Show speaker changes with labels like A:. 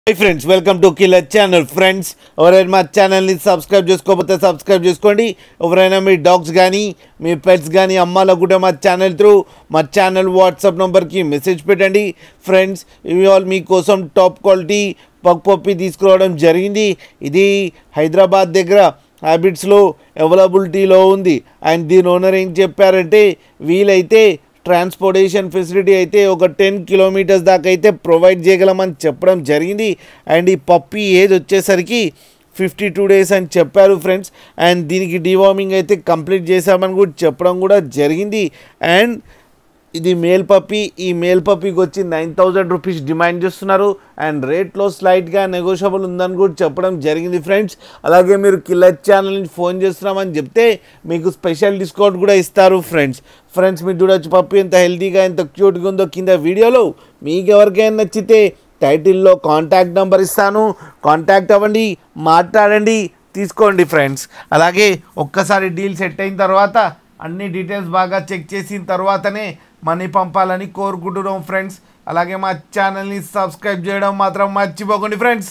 A: Hi friends, welcome to Killer Channel. Friends, ఎవరైనా మా ఛానల్ని సబ్స్క్రైబ్ చేసుకోకపోతే సబ్స్క్రైబ్ చేసుకోండి. ఎవరైనా మీ డాగ్స్ కానీ మీ పెట్స్ కానీ అమ్మాలో కూడా మా ఛానల్ వాట్సాప్ నెంబర్కి మెసేజ్ పెట్టండి. ఫ్రెండ్స్, ఇవి ఆల్ మీకోసం టాప్ క్వాలిటీ పగ్ పప్పి తీసుకురావడం జరిగింది. ఇది హైదరాబాద్ దగ్గర హ్యాబిట్స్లో అవైలబిలిటీలో ఉంది. అండ్ దీని ఓనర్ ఏం చెప్పారంటే వీలైతే ట్రాన్స్పోర్టేషన్ ఫెసిలిటీ అయితే ఒక 10 కిలోమీటర్స్ దాకా అయితే ప్రొవైడ్ చేయగలమని చెప్పడం జరిగింది. అండ్ ఈ పప్పీ ఏజ్ వచ్చేసరికి 52 డేస్ అని చెప్పారు ఫ్రెండ్స్. అండ్ దీనికి డివార్మింగ్ అయితే కంప్లీట్ చేశామని కూడా చెప్పడం కూడా జరిగింది. అండ్ ఇది మేల్ పప్పీ. ఈ మేల్ పప్పీకి వచ్చి 9,000 రూపీస్ డిమాండ్ చేస్తున్నారు. అండ్ రేట్లో స్లైట్గా నెగోషియబుల్ ఉందని కూడా చెప్పడం జరిగింది ఫ్రెండ్స్. అలాగే మీరు కిల్లర్ ఛానల్ నుంచి ఫోన్ చేస్తున్నామని చెప్తే మీకు స్పెషల్ డిస్కౌంట్ కూడా ఇస్తారు ఫ్రెండ్స్. మీరు చూడొచ్చు పప్పీ ఎంత హెల్తీగా ఎంత క్యూట్గా ఉందో కింద వీడియోలో. మీకు ఎవరికైనా నచ్చితే టైటిల్లో కాంటాక్ట్ నెంబర్ ఇస్తాను, కాంటాక్ట్ అవ్వండి, మాట్లాడండి, తీసుకోండి ఫ్రెండ్స్. అలాగే ఒక్కసారి డీల్ సెట్ అయిన తర్వాత అన్ని డీటెయిల్స్ బాగా చెక్ చేసిన తర్వాతనే మనీ పంపాలని కోరుకుంటున్నాం ఫ్రెండ్స్. అలాగే మా ఛానల్ని సబ్స్క్రైబ్ చేయడం మాత్రం మర్చిపోకండి ఫ్రెండ్స్.